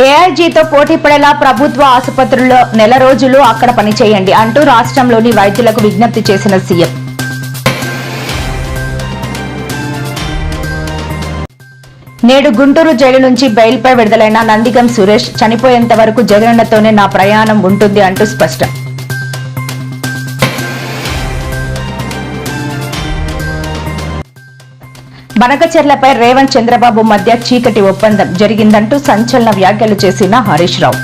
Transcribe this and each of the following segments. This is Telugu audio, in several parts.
ఏఐజీతో పోటీ పడేలా ప్రభుత్వ ఆసుపత్రుల్లో నెల రోజులు అక్కడ పనిచేయండి అంటూ రాష్ట్రంలోని వైద్యులకు విజ్ఞప్తి చేసిన సీఎం. నేడు గుంటూరు జైలు నుంచి బెయిల్పై విడుదలైన నందిగం సురేష్ చనిపోయేంత వరకు జగనన్నతోనే నా ప్రయాణం ఉంటుంది అంటూ స్పష్టం. బనకచెర్లపై రేవంత్ చంద్రబాబు మధ్య చీకటి ఒప్పందం జరిగిందంటూ సంచలన వ్యాఖ్యలు చేసిన హరీష్ రావు.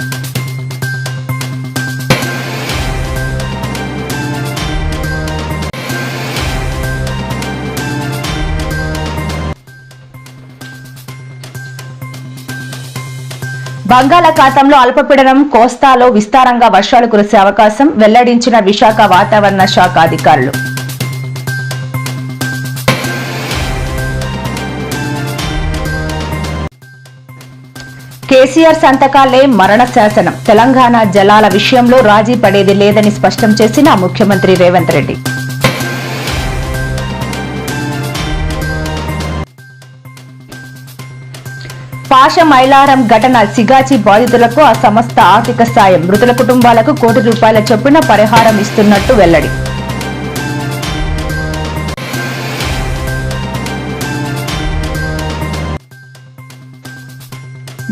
బంగాళాఖాతంలో అల్పపీడనం కోస్తాలో విస్తారంగా వర్షాలు కురిసే అవకాశం వెల్లడించిన విశాఖ వాతావరణ శాఖ అధికారులు. కేసీఆర్ సంతకాలే మరణ శాసనం, తెలంగాణ జలాల విషయంలో రాజీ పడేది లేదని స్పష్టం చేసిన ముఖ్యమంత్రి రేవంత్ రెడ్డి. పాష మైలారం ఘటన సిగాచి బాధితులకు ఆ సంస్థ ఆర్థిక సాయం, మృతుల కుటుంబాలకు ₹1 కోటి చొప్పున పరిహారం ఇస్తున్నట్టు వెల్లడి.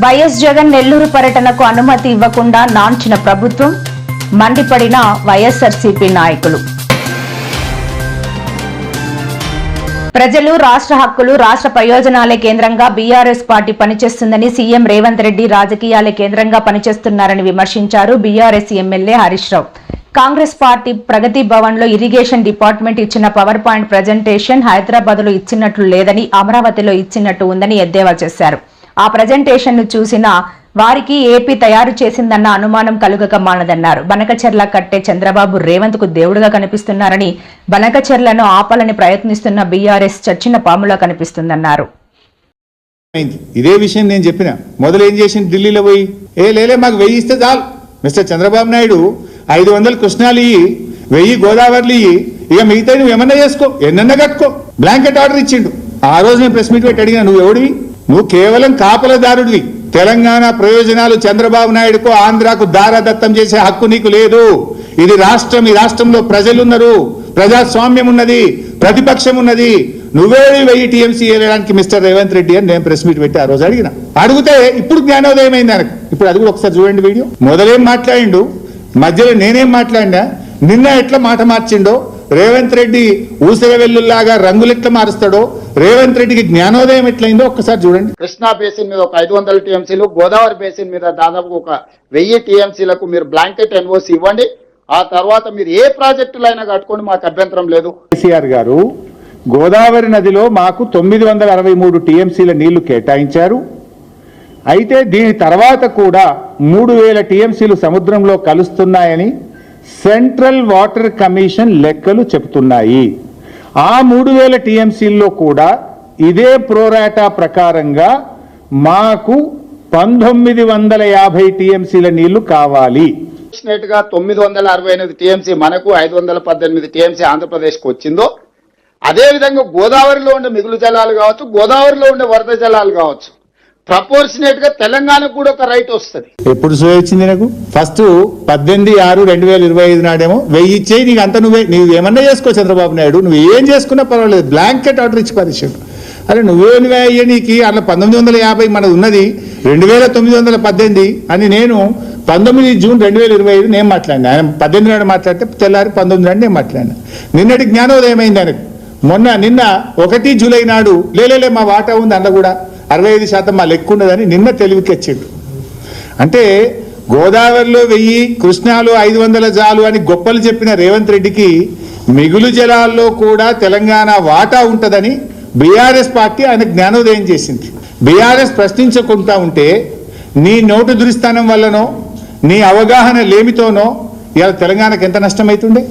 వైఎస్ జగన్ నెల్లూరు పర్యటనకు అనుమతి ఇవ్వకుండా నాంచిన ప్రభుత్వం, మండిపడిన వైఎస్ఆర్సీపీ నాయకులు. ప్రజలు, రాష్ట్ర హక్కులు, రాష్ట్ర ప్రయోజనాలే కేంద్రంగా బీఆర్ఎస్ పార్టీ పనిచేస్తుందని సీఎం రేవంత్ రెడ్డి రాజకీయాలే కేంద్రంగా పనిచేస్తున్నారని విమర్శించారు BRS MLA Harish Rao. Congress party ప్రగతి భవన్ లో ఇరిగేషన్ డిపార్ట్మెంట్ ఇచ్చిన పవర్ పాయింట్ ప్రజెంటేషన్ హైదరాబాద్ లో ఇచ్చినట్లు లేదని, అమరావతిలో ఇచ్చినట్టు ఉందని ఎద్దేవా చేశారు. ఆ ప్రజెంటేషన్ ను చూసిన వారికి ఏపీ తయారు చేసిందన్న అనుమానం కలుగక మానదన్నారు. బనకచెర్ల కట్టే చంద్రబాబు రేవంత్ కు దేవుడుగా కనిపిస్తున్నారని, బనకచెర్లను ఆపాలని ప్రయత్నిస్తున్న బీఆర్ఎస్ చచ్చిన పాములా కనిపిస్తుందన్నారు. ఇదే విషయం నేను చెప్పిన మొదలు ఏం చేసింది, ఢిల్లీలో పోయి లేలే మాకు 1000 ఇస్తే చాలు మిస్టర్ చంద్రబాబు నాయుడు, 500 కృష్ణాలు ఇయ్యి, 1000 గోదావరిలు ఇయ్యి, ఇక మిగతా నువ్వు ఏమన్నా చేసుకో, ఎన్నన్నా కట్టుకో, బ్లాంకెట్ ఆర్డర్ ఇచ్చిండు. ఆ రోజు నేను ప్రెస్ మీట్ పెట్టి అడిగిన, నువ్వు ఎవడివి, నువ్వు కేవలం కాపలదారుడివి, తెలంగాణ ప్రయోజనాలు చంద్రబాబు నాయుడుకు ఆంధ్రాకు దారాదత్తం చేసే హక్కు నీకు లేదు. ఇది రాష్ట్రం, ఈ రాష్ట్రంలో ప్రజలున్నారు, ప్రజాస్వామ్యం ఉన్నది, ప్రతిపక్షం ఉన్నది, నువ్వే 1000 టీఎంసీ వేయడానికి మిస్టర్ రేవంత్ రెడ్డి అని నేను ప్రెస్ మీట్ పెట్టి ఆ రోజు అడిగితే ఇప్పుడు జ్ఞానోదయం అయింది ఆయనకు. ఇప్పుడు అది కూడా ఒకసారి చూడండి వీడియో. మొదలేం మాట్లాడిండు, మధ్యలో నేనేం మాట్లాడినా, నిన్న ఎట్లా మాట మార్చిండో, రేవంత్ రెడ్డి ఊసర వెల్లుల్లాగా రంగులు ఎట్లా మారుస్తాడో, రేవంత్ రెడ్డికి జ్ఞానోదయం ఎట్లయిందో ఒక్కసారి చూడండి. కృష్ణా బేసిన్ మీద ఒక 500 టీఎంసీలు, గోదావరి బేసిన్ మీద దాదాపు ఒక 1000 టీఎంసీలకు మీరు బ్లాంకెట్ ఎన్ఓసి ఇవ్వండి. ఆ తర్వాత మీరు ఏ ప్రాజెక్టులైనా కట్టుకోండి, మాకు అభ్యంతరం లేదు. కేసీఆర్ గారు గోదావరి నదిలో మాకు 963 టీఎంసీల నీళ్లు కేటాయించారు. అయితే దీని తర్వాత కూడా 3000 టీఎంసీలు సముద్రంలో కలుస్తున్నాయని సెంట్రల్ వాటర్ కమిషన్ లెక్కలు చెబుతున్నాయి. ఆ 3000 టీఎంసీల్లో కూడా ఇదే ప్రోరాటా ప్రకారంగా మాకు 1950 టీఎంసీల నీళ్లు కావాలి. 968 టీఎంసీ మనకు, 518 టీఎంసీ ఆంధ్రప్రదేశ్కు వచ్చిందో, అదేవిధంగా గోదావరిలో ఉండే మిగులు జలాలు కావచ్చు, గోదావరిలో ఉండే వరద జలాలు కావచ్చు, ప్రపోర్షనేట్ గా తెలంగాణకు కూడా ఒక రైట్ వస్తుంది. ఎప్పుడు సో వచ్చింది నాకు, ఫస్ట్ 18/6/2025 నాడేమో 1000 ఇచ్చేయి, నీకు అంత నువ్వు ఏమన్నా చేసుకో చంద్రబాబు నాయుడు, నువ్వు ఏం చేసుకున్నా పర్వాలేదు, బ్లాంకెట్ ఆర్డర్ ఇచ్చి పరిచాడు. అరే నువ్వేనివే అయ్యనీకి అట్లా 1950 మనది ఉన్నది 2918 అని నేను 19 జూన్ 2025 నేను మాట్లాడినా. ఆయన 18 నాడు మాట్లాడితే తెల్లారి 19 నాడు నేను మాట్లాడినా. నిన్నటి జ్ఞానోదయం అయింది ఆయనకు. నిన్న 1 జూలై నాడు లేలే మా వాటా ఉంది అందులో కూడా 65% మా లెక్క ఉన్నదని నిన్న తెలివికెచ్చిండు. అంటే గోదావరిలో 1000, కృష్ణాలో 500 జాలు అని గొప్పలు చెప్పిన రేవంత్ రెడ్డికి మిగులు జలాల్లో కూడా తెలంగాణ వాటా ఉంటుందని బీఆర్ఎస్ పార్టీ ఆయన జ్ఞానోదయం చేసింది. బీఆర్ఎస్ ప్రశ్నించకుండా ఉంటే నీ నోటు దురిస్థానం వల్లనో, నీ అవగాహన లేమితోనో ఇవాళ తెలంగాణకు ఎంత నష్టమవుతుండే.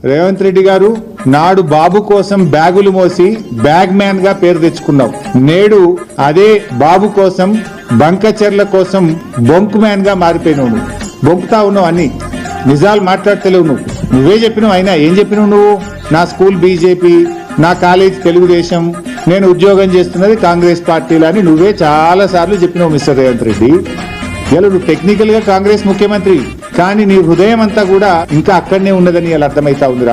రేవంత్ రెడ్డి గారు నాడు బాబు కోసం బ్యాగులు మోసి బ్యాగ్ మ్యాన్ గా పేరు తెచ్చుకున్నావు. నేడు అదే బాబు కోసం, బంకచెర్ల కోసం బొంక్ మ్యాన్ గా మారిపోయినావు. నువ్వు బొంకుతా ఉన్నావు, అన్ని నిజాలు మాట్లాడతలేవు. నువ్వే చెప్పినావు. అయినా ఏం చెప్పినావు నువ్వు, నా స్కూల్ బీజేపీ, నా కాలేజ్ తెలుగుదేశం, నేను ఉద్యోగం చేస్తున్నది కాంగ్రెస్ పార్టీలో అని నువ్వే చాలా సార్లు చెప్పినావు మిస్టర్ రేవంత్ రెడ్డి. ఇలా నువ్వు టెక్నికల్ గా కాంగ్రెస్ ముఖ్యమంత్రి, కానీ నీ హృదయం అంతా కూడా ఇంకా అక్కడనే ఉన్నదని ఇలా అర్థమైతా ఉంది.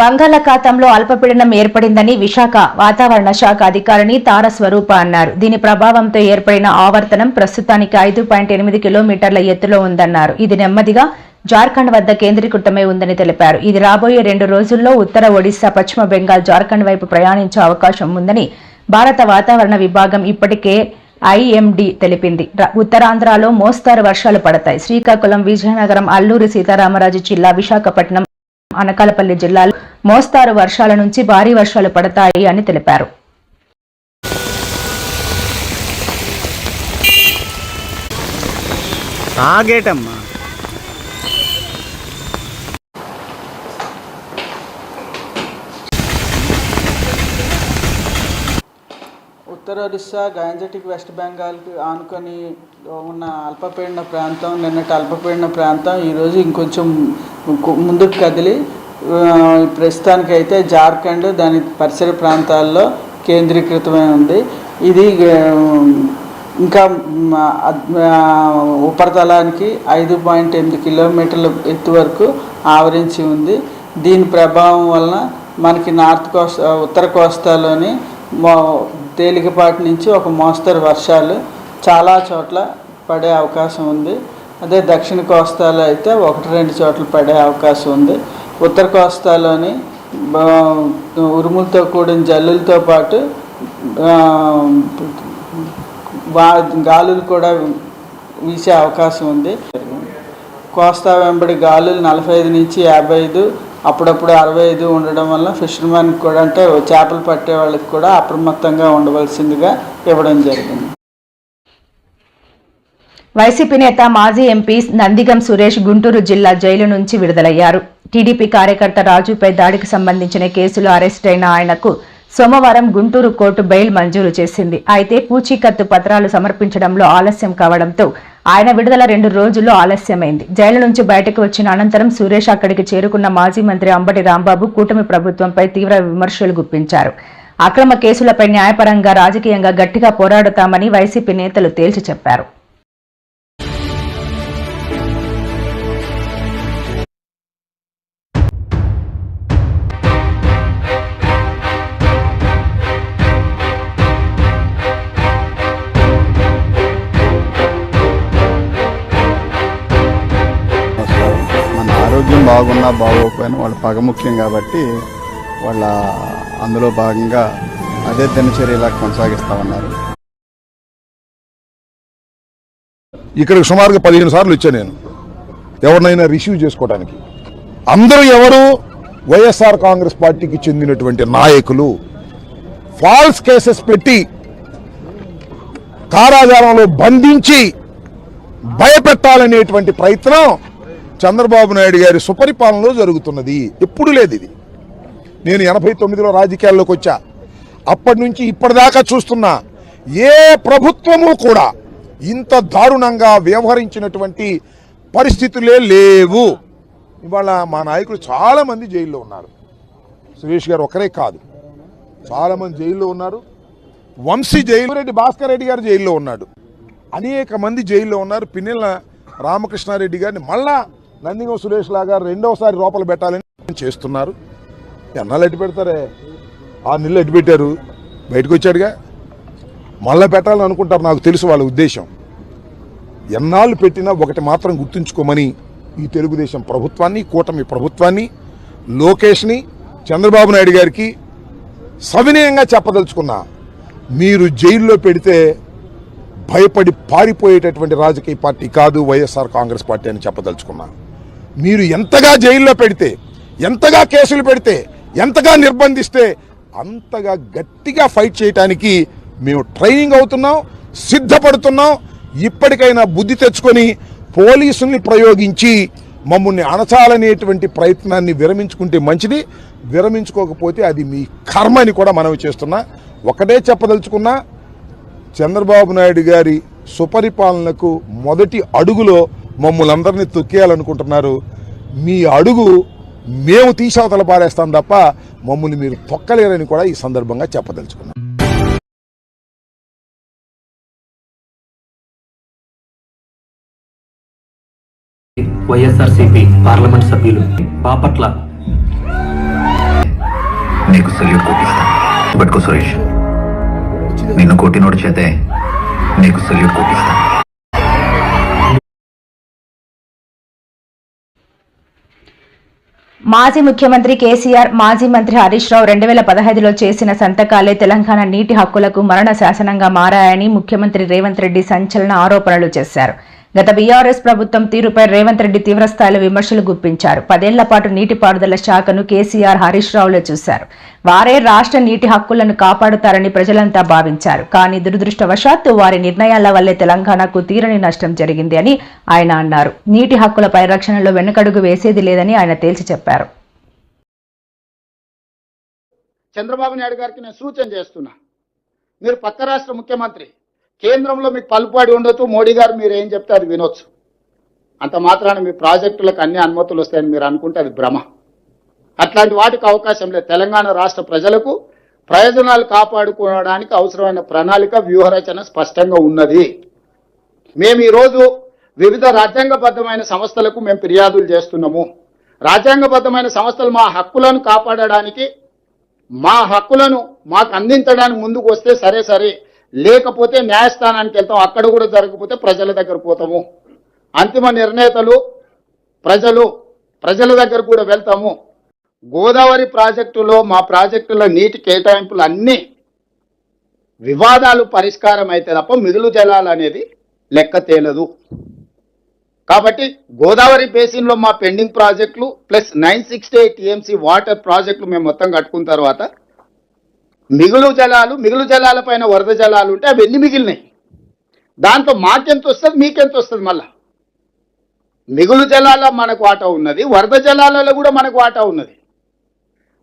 బంగాళాఖాతంలో అల్పపీడనం ఏర్పడిందని విశాఖ వాతావరణ శాఖ అధికారిని తార స్వరూప అన్నారు. దీని ప్రభావంతో ఏర్పడిన ఆవర్తనం ప్రస్తుతానికి 5.8 కిలోమీటర్ల ఎత్తులో ఉందన్నారు. ఇది నెమ్మదిగా జార్ఖండ్ వద్ద కేంద్రీకృతమై ఉందని తెలిపారు. ఇది రాబోయే 2 రోజుల్లో ఉత్తర ఒడిశా, పశ్చిమ బెంగాల్, జార్ఖండ్ వైపు ప్రయాణించే అవకాశం ఉందని భారత వాతావరణ విభాగం ఇప్పటికే ఐఎండీ తెలిపింది. ఉత్తరాంధ్రలో మోస్తారు వర్షాలు పడతాయి. శ్రీకాకుళం, విజయనగరం, అల్లూరి సీతారామరాజు జిల్లా, విశాఖపట్నం, అనకాపల్లి జిల్లాలో మోస్తారు వర్షాల నుంచి భారీ వర్షాలు పడతాయి అని తెలిపారు. ఉత్తర ఒడిశా, గంజటిక్, వెస్ట్ బెంగాల్కి ఆనుకొని ఉన్న అల్పపీడన ప్రాంతం, నిన్నటి అల్పపీడన ప్రాంతం ఈరోజు ఇంకొంచెం ముందుకు కదిలి ప్రస్తుతానికైతే జార్ఖండ్, దాని పరిసర ప్రాంతాల్లో కేంద్రీకృతమై ఉంది. ఇది ఇంకా ఉపరితలానికి 5.8 కిలోమీటర్ల ఎత్తు వరకు ఆవరించి ఉంది. దీని ప్రభావం వలన మనకి ఉత్తర కోస్తాలోని తేలికపాటి నుంచి ఒక మోస్తరు వర్షాలు చాలా చోట్ల పడే అవకాశం ఉంది. అదే దక్షిణ కోస్తాలో అయితే 1-2 చోట్ల పడే అవకాశం ఉంది. ఉత్తర కోస్తాలోని ఉరుములతో కూడిన జల్లులతో పాటు గాలులు కూడా వీసే అవకాశం ఉంది. కోస్తా వెంబడి గాలులు 45 నుంచి 55, అప్పుడప్పుడు 65 ఉండడం వల్ల ఫిషర్మెన్కి కూడా, అంటే చేపలు పట్టే వాళ్ళకి కూడా అప్రమత్తంగా ఉండవలసిందిగా ఇవ్వడం జరిగింది. వైసీపీ నేత, మాజీ ఎంపీ నందిగం సురేష్ గుంటూరు జిల్లా జైలు నుంచి విడుదలయ్యారు. టీడీపీ కార్యకర్త రాజుపై దాడికి సంబంధించిన కేసులో అరెస్ట్ అయిన ఆయనకు సోమవారం గుంటూరు కోర్టు బెయిల్ మంజూరు చేసింది. అయితే పూచీకత్తు పత్రాలు సమర్పించడంలో ఆలస్యం కావడంతో ఆయన విడుదల 2 రోజుల్లో ఆలస్యమైంది. జైలు నుంచి బయటకు వచ్చిన అనంతరం సురేష్ అక్కడికి చేరుకున్న మాజీ మంత్రి అంబటి రాంబాబు కూటమి ప్రభుత్వంపై తీవ్ర విమర్శలు గుప్పించారు. అక్రమ కేసులపై న్యాయపరంగా, రాజకీయంగా గట్టిగా పోరాడుతామని వైసీపీ నేతలు తేల్చి చెప్పారు. ఆరోగ్యం బాగున్నా బాగోకపోయినా వాళ్ళ పగ ముఖ్యం కాబట్టి వాళ్ళ అందులో భాగంగా అదే దినచర్యలా కొనసాగిస్తామన్నారు. ఇక్కడికి సుమారుగా 15 సార్లు వచ్చాను నేను ఎవరినైనా రిసీవ్ చేసుకోవడానికి. అందరూ ఎవరు వైఎస్ఆర్ కాంగ్రెస్ పార్టీకి చెందినటువంటి నాయకులు. ఫాల్స్ కేసెస్ పెట్టి కారాగారంలో బంధించి భయపెట్టాలనేటువంటి ప్రయత్నం చంద్రబాబు నాయుడు గారి సుపరిపాలనలో జరుగుతున్నది. ఎప్పుడు లేదు ఇది. నేను 89లో రాజకీయాల్లోకి వచ్చా. అప్పటి నుంచి ఇప్పటిదాకా చూస్తున్నా ఏ ప్రభుత్వము కూడా ఇంత దారుణంగా వ్యవహరించినటువంటి పరిస్థితులే లేవు. ఇవాళ మా నాయకులు చాలా మంది జైల్లో ఉన్నారు. సురేష్ గారు ఒకరే కాదు, చాలా మంది జైల్లో ఉన్నారు. వంశీ జైలు, రెడ్డి భాస్కర్ రెడ్డి గారు జైల్లో ఉన్నాడు. అనేక మంది జైల్లో ఉన్నారు. పిన్నెల రామకృష్ణారెడ్డి గారిని మళ్ళా నందిగం సురేష్ లాగా 2వసారి లోపల పెట్టాలని చేస్తున్నారు. ఎన్నాళ్ళు ఎట్టు పెడతారే? 6 నెలలు ఎట్టు పెట్టారు? బయటకు వచ్చాడుగా, మళ్ళీ పెట్టాలని అనుకుంటారు. నాకు తెలుసు వాళ్ళ ఉద్దేశం. ఎన్నాళ్ళు పెట్టినా ఒకటి మాత్రం గుర్తుంచుకోమని ఈ తెలుగుదేశం ప్రభుత్వాన్ని, కూటమి ప్రభుత్వాన్ని, లోకేష్ని, చంద్రబాబు నాయుడు గారికి సవినయంగా చెప్పదలుచుకున్నా. మీరు జైల్లో పెడితే భయపడి పారిపోయేటటువంటి రాజకీయ పార్టీ కాదు వైఎస్ఆర్ కాంగ్రెస్ పార్టీ అని చెప్పదలుచుకున్నా. మీరు ఎంతగా జైల్లో పెడితే, ఎంతగా కేసులు పెడితే, ఎంతగా నిర్బంధిస్తే అంతగా గట్టిగా ఫైట్ చేయడానికి మేము ట్రైనింగ్ అవుతున్నాం, సిద్ధపడుతున్నాం. ఇప్పటికైనా బుద్ధి తెచ్చుకొని పోలీసుల్ని ప్రయోగించి మమ్మల్ని అణచాలనేటువంటి ప్రయత్నాన్ని విరమించుకుంటే మంచిది. విరమించుకోకపోతే అది మీ కర్మ అని కూడా మనవి చేస్తున్నా. ఒకటే చెప్పదలుచుకున్నా, చంద్రబాబు నాయుడు గారి సుపరిపాలనకు మొదటి అడుగులో మమ్మల్ని అందరినీ తొక్కేయాలనుకుంటున్నారు. మీ అడుగు మేము తీసవతల పారేస్తాం తప్ప మమ్మల్ని మీరు తొక్కలేరని కూడా ఈ సందర్భంగా చెప్పదలుచుకున్నాం. వైఎస్ఆర్సీపీ పార్లమెంట్ సభ్యులు బాపట్ల నీకు సెల్యూట్ కొట్టిస్తాను. పట్టుకో సురేష్, నిన్ను కొట్టినోడు చేతే నీకు సెల్యూట్ కొట్టిస్తాను. మాజీ ముఖ్యమంత్రి కేసీఆర్, మాజీ మంత్రి హరీష్ రావు 2015లో చేసిన సంతకాలే తెలంగాణ నీటి హక్కులకు మరణ శాసనంగా మారాయని ముఖ్యమంత్రి రేవంత్ రెడ్డి సంచలన ఆరోపణలు చేశారు. గత బీఆర్ఎస్ ప్రభుత్వం తీరుపై రేవంత్ రెడ్డి తీవ్రస్థాయిలో విమర్శలు గుప్పించారు. 10 ఏళ్ల పాటు నీటిపారుదల శాఖను కేసీఆర్, హరీష్ రావులే చూశారు. వారే రాష్ట్ర నీటి హక్కులను కాపాడుతారని ప్రజలంతా భావించారు. కానీ దురదృష్టవశాత్తు వారి నిర్ణయాల వల్లే తెలంగాణకు తీరని నష్టం జరిగింది అని ఆయన అన్నారు. నీటి హక్కుల పరిరక్షణలో వెనుకడుగు వేసేది లేదని ఆయన తేల్చి చెప్పారు. చంద్రబాబు నాయుడు గారికి నేను సూచన చేస్తున్నా, మీరు పక్క రాష్ట్ర ముఖ్యమంత్రి, కేంద్రంలో మీకు పలుపాడి ఉండొచ్చు, మోడీ గారు మీరు ఏం చెప్తే అది వినొచ్చు. అంత మాత్రాన మీ ప్రాజెక్టులకు అన్ని అనుమతులు వస్తాయని మీరు అనుకుంటే అది భ్రమ. అట్లాంటి వాటికి అవకాశం లేదు. తెలంగాణ రాష్ట్ర ప్రజలకు ప్రయోజనాలు కాపాడుకోవడానికి అవసరమైన ప్రణాళిక, వ్యూహరచన స్పష్టంగా ఉన్నది. మేము ఈరోజు వివిధ రాజ్యాంగబద్ధమైన సంస్థలకు మేము ఫిర్యాదులు చేస్తున్నాము. రాజ్యాంగబద్ధమైన సంస్థలు మా హక్కులను కాపాడడానికి, మా హక్కులను మాకు అందించడానికి ముందుకు వస్తే సరే, లేకపోతే న్యాయస్థానానికి వెళ్తాం. అక్కడ కూడా జరగకపోతే ప్రజల దగ్గర పోతాము. అంతిమ నిర్ణేతలు ప్రజల దగ్గర కూడా వెళ్తాము. గోదావరి ప్రాజెక్టులో మా ప్రాజెక్టుల నీటి కేటాయింపులు అన్ని వివాదాలు పరిష్కారం అయితే తప్ప మిగులు జలాలు అనేది లెక్క తేలదు. కాబట్టి గోదావరి బేసిన్లో మా పెండింగ్ ప్రాజెక్టులు ప్లస్ 968 టీఎంసీ వాటర్ ప్రాజెక్టులు మేము మొత్తం కట్టుకున్న తర్వాత మిగులు జలాల పైన వరద జలాలు ఉంటే అవి ఎన్ని మిగిలినాయి, దాంట్లో మాకెంత వస్తుంది, మీకెంత వస్తుంది. మళ్ళా మిగులు జలాల మనకు వాటా ఉన్నది, వరద జలాలలో కూడా మనకు వాటా ఉన్నది.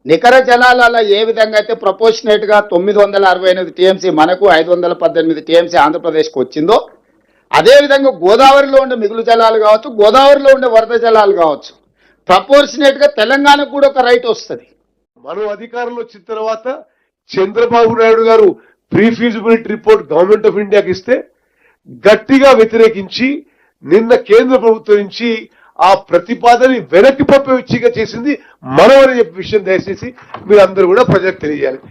నికర జలాలలో ఏ విధంగా అయితే ప్రపోర్షనేట్గా 968 టీఎంసీ మనకు, 518 టీఎంసీ ఆంధ్రప్రదేశ్కి వచ్చిందో, అదేవిధంగా గోదావరిలో ఉండే మిగులు జలాలు కావచ్చు, గోదావరిలో ఉండే వరద జలాలు కావచ్చు, ప్రపోర్షనేట్గా తెలంగాణకు కూడా ఒక రైట్ వస్తుంది. మనం అధికారంలో వచ్చిన తర్వాత చంద్రబాబు నాయుడు గారు pre feasibility report government of ఇండియాకి ఇస్తే గట్టిగా వ్యతిరేకించి నిన్న కేంద్ర ప్రభుత్వం నుంచి ఆ ప్రతిపాదనని వెనక్కి పంపే విచ్చిగా చేసింది మనం అని చెప్పే విషయం దయచేసి మీరు అందరూ కూడా ప్రజలకు తెలియజేయాలి.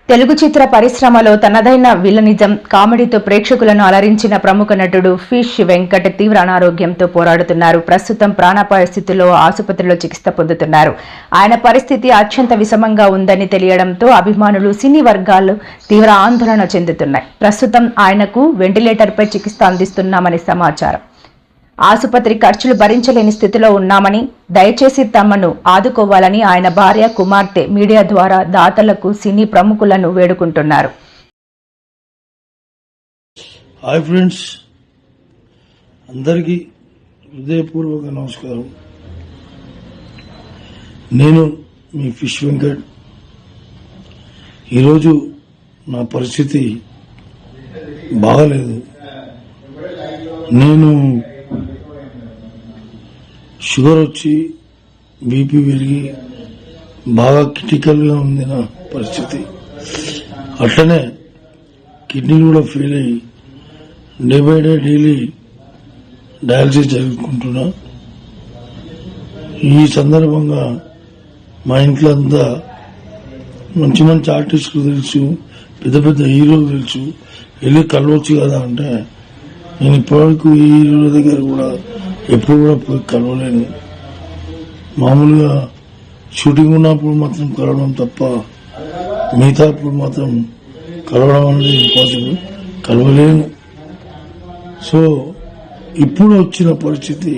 తెలుగు చిత్ర పరిశ్రమలో తనదైన విలనిజం, కామెడీతో ప్రేక్షకులను అలరించిన ప్రముఖ నటుడు ఫిష్ వెంకట్ తీవ్ర అనారోగ్యంతో పోరాడుతున్నారు. ప్రస్తుతం ప్రాణాపాయ స్థితిలో ఆసుపత్రిలో చికిత్స పొందుతున్నారు. ఆయన పరిస్థితి అత్యంత విషమంగా ఉందని తెలియడంతో అభిమానులు, సినీ వర్గాలు తీవ్ర ఆందోళన చెందుతున్నాయి. ప్రస్తుతం ఆయనకు వెంటిలేటర్పై చికిత్స అందిస్తున్నామని సమాచారం. ఆసుపత్రి ఖర్చులు భరించలేని స్థితిలో ఉన్నామని, దయచేసి తమను ఆదుకోవాలని ఆయన భార్య, కుమార్తె మీడియా ద్వారా దాతలకు, సినీ ప్రముఖులను వేడుకుంటున్నారు. హాయ్ ఫ్రెండ్స్, అందరికీ హృదయపూర్వక నమస్కారం. నేను మీ ఫిష్ వెంకట్. ఈరోజు నా పరిస్థితి బాగలేదు. నేను షుగర్ వచ్చి బీపీ పెరిగి బాగా క్రిటికల్గా ఉంది నా పరిస్థితి. అట్లనే కిడ్నీలు కూడా ఫెయిల్ అయ్యి day by day daily dialysis జరుపుకుంటున్నా. ఈ సందర్భంగా మా ఇంట్లో అంతా మంచి మంచి ఆర్టిస్టులు తెలుసు, పెద్ద పెద్ద హీరోలు తెలుసు, వెళ్ళి కలవచ్చు కదా అంటే నేను ఇప్పటివరకు ఈ హీరోల దగ్గర కూడా ఎప్పుడు కూడా పోయి కలవలేను. మామూలుగా షూటింగ్ ఉన్నప్పుడు మాత్రం కలవడం తప్ప మిగతా అప్పుడు మాత్రం కలవడం అనేది ఇంపాసిబుల్, కలవలేను. సో ఇప్పుడు వచ్చిన పరిస్థితి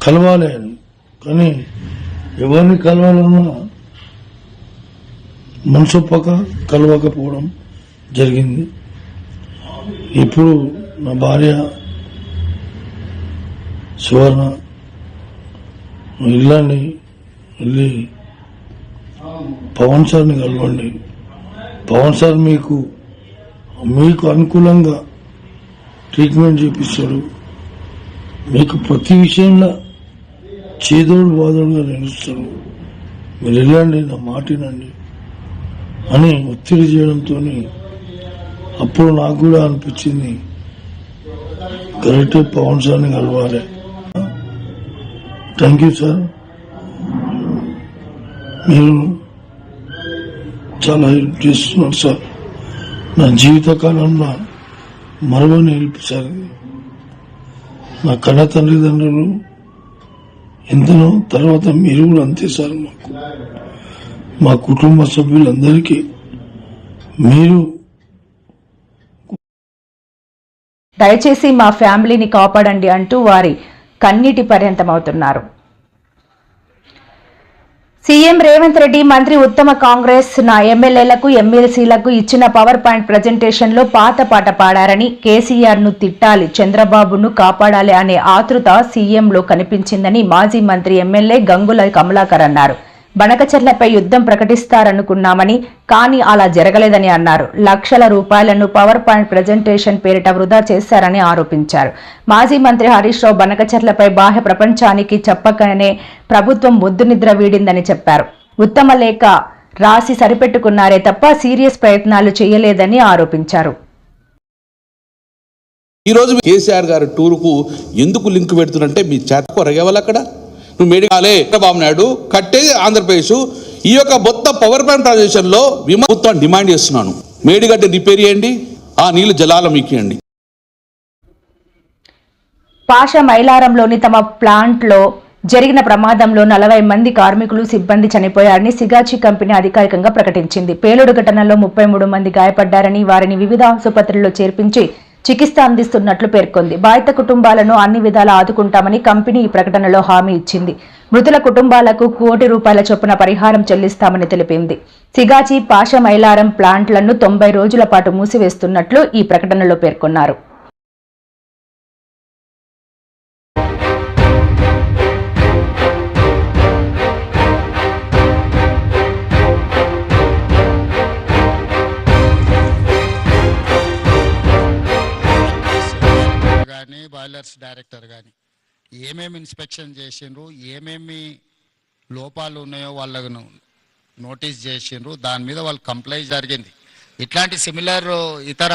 కలవాలి అని, కానీ ఎవరిని కలవాలన్నా మనసొప్పక కలవకపోవడం జరిగింది. ఇప్పుడు నా భార్య సువర్ణ వెళ్ళండి, వెళ్ళి పవన్ సార్ని కలవండి, పవన్ సార్ మీకు అనుకూలంగా ట్రీట్మెంట్ చేపిస్తాడు, మీకు ప్రతి విషయంలో చేదోడు వాదోడుగా నిలుస్తాడు, మీరు వెళ్ళండి, నా మాటినండి అని ఒత్తిడి చేయడంతో అప్పుడు నాకు కూడా అనిపించింది కరెక్ట్ పవన్ సార్ని కలవాలి. థ్యాంక్ యూ సార్, మీరు చాలా హెల్ప్ చేస్తున్నారు సార్. నా జీవితకాలంలో మరవని హెల్ప్ సార్. నా కన్న తల్లిదండ్రులు ఎంతనో, తర్వాత మీరు కూడా అంతే సార్. మా కుటుంబ సభ్యులందరికీ మీరు దయచేసి మా ఫ్యామిలీని కాపాడండి అంటూ వారి కన్నీటి పర్యంతమవుతున్నారు. సీఎం రేవంత్ రెడ్డి మంత్రి ఉత్తమ కాంగ్రెస్ నా ఎమ్మెల్యేలకు ఎమ్మెల్సీలకు ఇచ్చిన పవర్ పాయింట్ ప్రజెంటేషన్ లో పాత పాట పాడారని, కేసీఆర్ ను తిట్టాలి, చంద్రబాబును కాపాడాలి అనే ఆతృత సీఎంలో కనిపించిందని మాజీ మంత్రి ఎమ్మెల్యే గంగుల కమలాకర్ అన్నారు. బనకచెర్లపై యుద్ధం ప్రకటిస్తారనుకున్నామని, కానీ అలా జరగలేదని అన్నారు. లక్షల రూపాయలను పవర్ పాయింట్ ప్రజెంటేషన్ పేరిట వృధా చేశారని ఆరోపించారు. మాజీ మంత్రి హరీష్ రావు బనకచెర్లపై బాహ్య ప్రపంచానికి చెప్పకనే ప్రభుత్వం ముద్దునిద్ర వీడిందని చెప్పారు. ఉత్తమ లేఖ రాసి సరిపెట్టుకున్నారే తప్ప సీరియస్ ప్రయత్నాలు చేయలేదని ఆరోపించారు. ఈరోజు కేసీఆర్ గారి టూర్కు ఎందుకు లింక్ పెడుతున్నంటే మీ చేత కొరగేవాళ్ళు అక్కడ నువ్వు మేడికాలే చంద్రబాబు నాయుడు కట్టేది ఆంధ్రప్రదేశ్. ఈ యొక్క మొత్తం పవర్ ప్లాంట్ ట్రాన్సాక్షన్లో ప్రభుత్వం డిమాండ్ చేస్తున్నాను, మేడిగడ్డ రిపేర్ చేయండి, ఆ నీళ్లు జలాల మీకియండి. పాషా మైలారంలోని తమ ప్లాంట్లో జరిగిన ప్రమాదంలో 40 మంది కార్మికులు సిబ్బంది చనిపోయారని సిగాచి కంపెనీ అధికారికంగా ప్రకటించింది. పేలుడు ఘటనలో 33 మంది గాయపడ్డారని, వారిని వివిధ ఆసుపత్రుల్లో చేర్పించి చికిత్స అందిస్తున్నట్లు పేర్కొంది. బాధిత కుటుంబాలను అన్ని విధాలా ఆదుకుంటామని కంపెనీ ఈ ప్రకటనలో హామీ ఇచ్చింది. మృతుల కుటుంబాలకు ₹1 కోటి చొప్పున పరిహారం చెల్లిస్తామని తెలిపింది. సిగాచి, పాషా మైలారం ప్లాంట్లను 90 రోజుల పాటు మూసివేస్తున్నట్లు ఈ ప్రకటనలో పేర్కొన్నారు. బాయిలర్స్ డైరెక్టర్ కానీ ఏమేమి ఇన్స్పెక్షన్ చేసిండ్రు, ఏమేమి లోపాలు ఉన్నాయో వాళ్ళకు నోటీస్ చేసిండ్రు, దాని మీద వాళ్ళు కంప్లైంట్ జరిగింది. ఇట్లాంటి సిమిలర్ ఇతర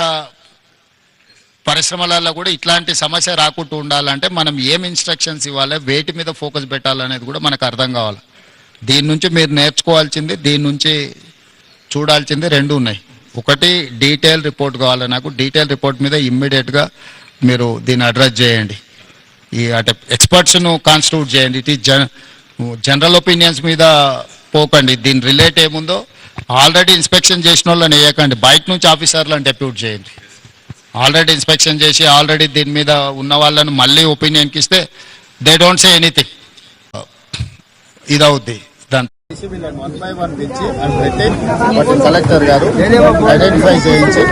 పరిశ్రమలలో కూడా ఇట్లాంటి సమస్య రాకుండా ఉండాలంటే మనం ఏం ఇన్స్ట్రక్షన్స్ ఇవ్వాలి, వేటి మీద ఫోకస్ పెట్టాలనేది కూడా మనకు అర్థం కావాలి. దీని నుంచి మీరు నేర్చుకోవాల్సింది, దీని నుంచి చూడాల్సింది 2 ఉన్నాయి. ఒకటి డీటెయిల్ రిపోర్ట్ కావాలి నాకు. డీటెయిల్ రిపోర్ట్ మీద ఇమ్మీడియట్గా మీరు దీన్ని అడ్రస్ చేయండి. ఈ అంటే ఎక్స్పర్ట్స్ను కాన్స్టిట్యూట్ చేయండి. ఇట్ ఈస్ జనరల్ ఒపీనియన్స్ మీద పోకండి. దీని రిలేట్ ఏముందో ఆల్రెడీ ఇన్స్పెక్షన్ చేసిన వాళ్ళని వేయకండి, బయట నుంచి ఆఫీసర్లను డెప్యూట్ చేయండి. ఆల్రెడీ ఇన్స్పెక్షన్ చేసి ఆల్రెడీ దీని మీద ఉన్న వాళ్ళను మళ్ళీ ఒపీనియన్కి ఇస్తే దే డోంట్ సే ఎనీథింగ్. ఇదవుద్ది. దాని 1 by 1 పిలిచి అని పెట్టి వాటి కలెక్టర్ గారు ఐడెంటిఫై చేయించి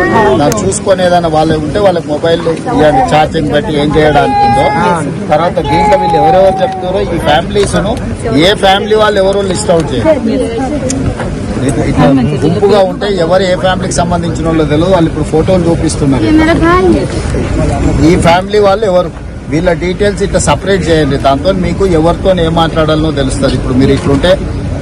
నాకు చూసుకొని ఏదైనా వాళ్ళు ఉంటే వాళ్ళకి మొబైల్ ఇవ్వండి, ఛార్జింగ్ పెట్టి ఏం చేయడానికి ఉందో. తర్వాత దీంట్లో వీళ్ళు ఎవరెవరు చెప్తారో ఈ ఫ్యామిలీస్ను ఏ ఫ్యామిలీ వాళ్ళు ఎవరో లిస్ట్ అవుట్ చేయండి. ఇట్లా గుంపుగా ఉంటే ఎవరు ఏ ఫ్యామిలీకి సంబంధించిన వాళ్ళు తెలియదు. వాళ్ళు ఇప్పుడు ఫోటోలు చూపిస్తున్నారు. ఈ ఫ్యామిలీ వాళ్ళు ఎవరు, వీళ్ళ డీటెయిల్స్ ఇట్లా సపరేట్ చేయండి. దాంతో మీకు ఎవరితో ఏం మాట్లాడాలనో తెలుస్తుంది. ఇప్పుడు మీరు ఇట్లుంటే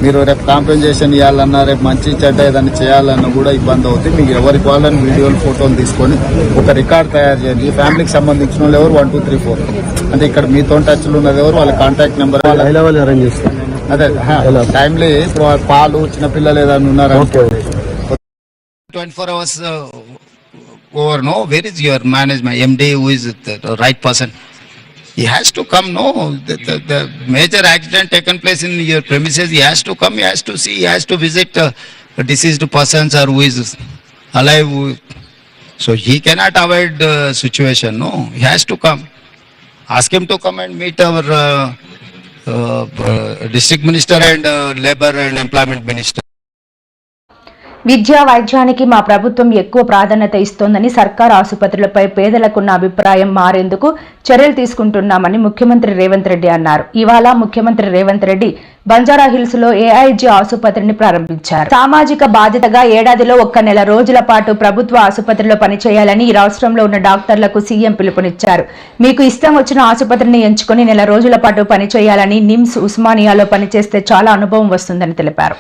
మీరు రేపు కాంపెన్సేషన్ ఇవ్వాలన్నా, రేపు మంచి చెడ్డ ఏదైనా చేయాలన్నా కూడా ఇబ్బంది అవుతుంది. మీకు ఎవరికి వాళ్ళని వీడియోలు ఫోటోలు తీసుకొని ఒక రికార్డ్ తయారు చేయండి. ఈ ఫ్యామిలీకి సంబంధించిన వాళ్ళు ఎవరు 1 2 3 4 అంటే ఇక్కడ మీతో టచ్లు ఉన్నది ఎవరు, వాళ్ళ కాంటాక్ట్ నెంబర్ అరేంజ్ చేస్తారు. అదే టైమ్లీ ఇప్పుడు పాలు చిన్నపిల్లలు ఏదైనా ఉన్నారా 24 hours over. No, where is your management MD who is the right person? He has to come. No, the major accident taken place in your premises, he has to come, he has to see, he has to visit deceased persons or who is alive. So he cannot avoid the situation. No, he has to come. Ask him to come and meet our district minister and labor and employment minister. విద్యా వైద్యానికి మా ప్రభుత్వం ఎక్కువ ప్రాధాన్యత ఇస్తోందని, సర్కారు ఆసుపత్రులపై పేదలకున్న అభిప్రాయం మారేందుకు చర్యలు తీసుకుంటున్నామని ముఖ్యమంత్రి రేవంత్ రెడ్డి అన్నారు. ఇవాళ ముఖ్యమంత్రి రేవంత్ రెడ్డి బంజారాహిల్స్ లో AIG ఆసుపత్రిని ప్రారంభించారు. సామాజిక బాధ్యతగా ఏడాదిలో 1 నెల రోజుల పాటు ప్రభుత్వ ఆసుపత్రిలో పనిచేయాలని ఈ రాష్ట్రంలో ఉన్న డాక్టర్లకు సీఎం పిలుపునిచ్చారు. మీకు ఇష్టం వచ్చిన ఆసుపత్రిని ఎంచుకుని నెల రోజుల పాటు పనిచేయాలని, నిమ్స్, ఉస్మానియాలో పనిచేస్తే చాలా అనుభవం వస్తుందని తెలిపారు.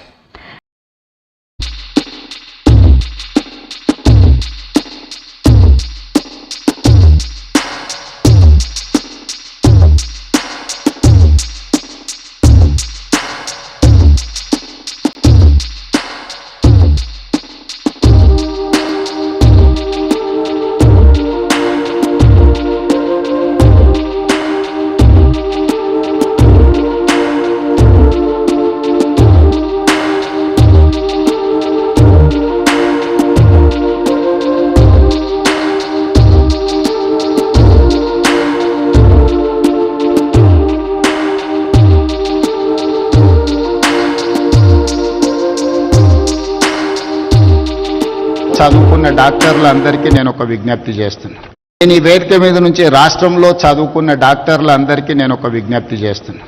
చదువుకున్న డాక్టర్లందరికీ నేను ఒక విజ్ఞప్తి చేస్తున్నా. నేను ఈ వేదిక మీద నుంచి రాష్ట్రంలో చదువుకున్న డాక్టర్లందరికీ నేను ఒక విజ్ఞప్తి చేస్తున్నా.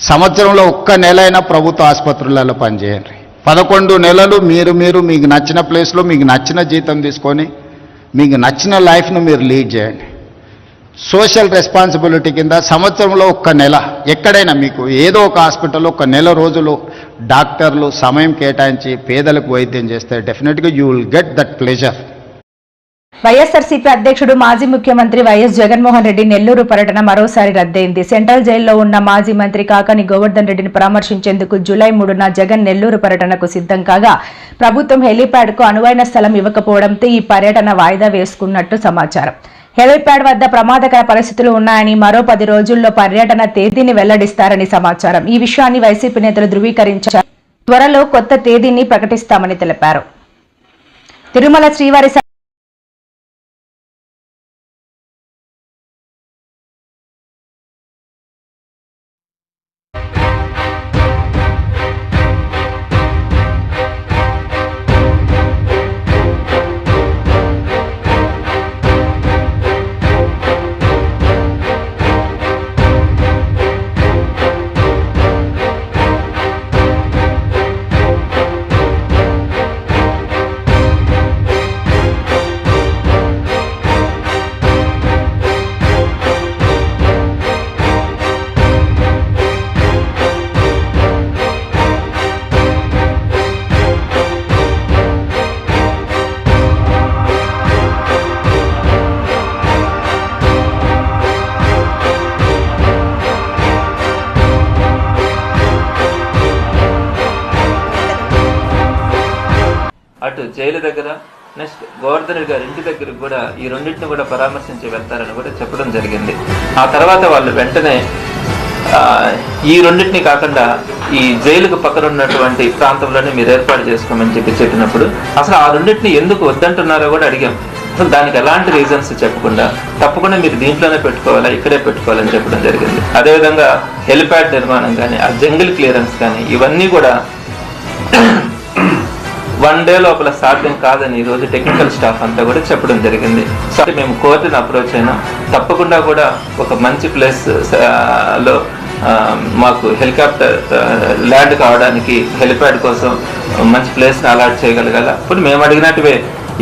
సంవత్సరంలో ఒక్క నెలైనా ప్రభుత్వ ఆసుపత్రులలో పనిచేయండి. 11 నెలలు మీరు మీకు నచ్చిన ప్లేస్లో మీకు నచ్చిన జీతం తీసుకొని మీకు నచ్చిన లైఫ్ను మీరు లీడ్ చేయండి. సోషల్ రెస్పాన్సిబిలిటీ కింద సంవత్సరంలో ఒక్క నెల ఎక్కడైనా మీకు ఏదో ఒక హాస్పిటల్లో ఒక నెల రోజులు డాక్టర్లు సమయం కేటాయించి పేదలకు వైద్యం చేస్తే డెఫినెట్గా you will get that pleasure. YSRCP అధ్యక్షుడు మాజీ ముఖ్యమంత్రి వైఎస్ జగన్మోహన్ రెడ్డి నెల్లూరు పర్యటన మరోసారి రద్దయింది. సెంట్రల్ జైల్లో ఉన్న మాజీ మంత్రి కాకాని గోవర్ధన్ రెడ్డిని పరామర్శించేందుకు జూలై 3న జగన్ నెల్లూరు పర్యటనకు సిద్ధం కాగా ప్రభుత్వం హెలీప్యాడ్ కు అనువైన స్థలం ఇవ్వకపోవడంతో ఈ పర్యటన వాయిదా వేసుకున్నట్టు సమాచారం. హెలీప్యాడ్ వద్ద ప్రమాదకర పరిస్థితులు ఉన్నాయని మరో 10 రోజుల్లో పర్యటన తేదీని వెల్లడిస్తారని సమాచారం. ఈ విషయాన్ని వైసీపీ నేతలు ధృవీకరించారు. త్వరలో కొత్త తేదీని ప్రకటిస్తామని తెలిపారు. తిరుమల శ్రీవారి అటు జైలు దగ్గర నెక్స్ట్ గోవర్ధన్ రెడ్డి గారి ఇంటి దగ్గరకు కూడా ఈ రెండింటిని కూడా పరామర్శించి వెళ్తారని కూడా చెప్పడం జరిగింది. ఆ తర్వాత వాళ్ళు వెంటనే ఈ రెండింటిని కాకుండా ఈ జైలుకు పక్కన ఉన్నటువంటి ప్రాంతంలోనే మీరు ఏర్పాటు చేసుకోమని చెప్పినప్పుడు అసలు ఆ రెండింటిని ఎందుకు వద్దంటున్నారో కూడా అడిగాం. దానికి ఎలాంటి రీజన్స్ చెప్పకుండా తప్పకుండా మీరు దీంట్లోనే పెట్టుకోవాలా, ఇక్కడే పెట్టుకోవాలని చెప్పడం జరిగింది. అదేవిధంగా హెలిప్యాడ్ నిర్మాణం కానీ, ఆ జంగిల్ క్లియరెన్స్ కానీ ఇవన్నీ కూడా 1 డే లోపల సాధ్యం కాదని ఈరోజు టెక్నికల్ స్టాఫ్ అంతా కూడా చెప్పడం జరిగింది. సో మేము కోర్టును అప్రోచ్ అయినా తప్పకుండా కూడా ఒక మంచి ప్లేస్ లో మాకు హెలికాప్టర్ ల్యాండ్ కావడానికి హెలిప్యాడ్ కోసం మంచి ప్లేస్ని అలాట్ చేయగలగాల. ఇప్పుడు మేము అడిగినట్టువే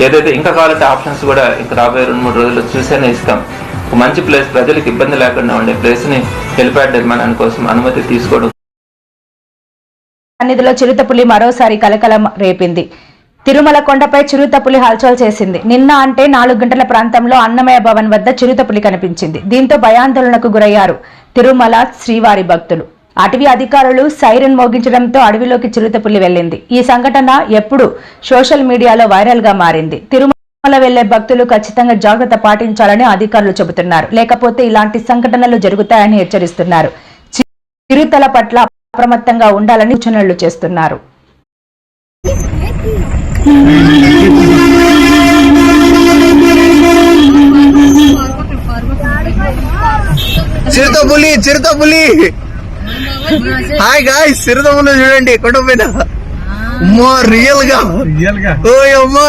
ఏదైతే ఇంకా కావాలంటే ఆప్షన్స్ కూడా ఇంకా రాబోయే 2-3 రోజుల్లో చూసేనే ఇస్తాం. ఒక మంచి ప్లేస్, ప్రజలకు ఇబ్బంది లేకుండా ఉండే ప్లేస్ని హెలిప్యాడ్ నిర్మాణం కోసం అనుమతి తీసుకోవడం. సన్నిధిలో చిరుతపులి మరోసారి కలకలం రేపింది. తిరుమల కొండపై చిరుతపులి హల్చల్ చేసింది. నిన్న అంటే 4 గంటల ప్రాంతంలో అన్నమయ్య భవన్ వద్ద చిరుతపులి కనిపించింది. దీంతో భయాందోళనకు గురయ్యారు తిరుమల శ్రీవారి భక్తులు. అటవీ అధికారులు సైరన్ మోగించడంతో అడవిలోకి చిరుతపులి వెళ్లింది. ఈ సంఘటన ఎప్పుడు సోషల్ మీడియాలో వైరల్ గా మారింది. తిరుమల వెళ్లే భక్తులు ఖచ్చితంగా జాగ్రత్త పాటించాలని అధికారులు చెబుతున్నారు. లేకపోతే ఇలాంటి సంఘటనలు జరుగుతాయని హెచ్చరిస్తున్నారు. చిరుతల పట్ల అప్రమత్తంగా ఉండాలని సూచనలు చేస్తున్నారు. చిరుతపులి హాయ్ గాయ్స్, చిరుతపులి చూడండి కొండపైన. రియల్ గా ఓ అమ్మా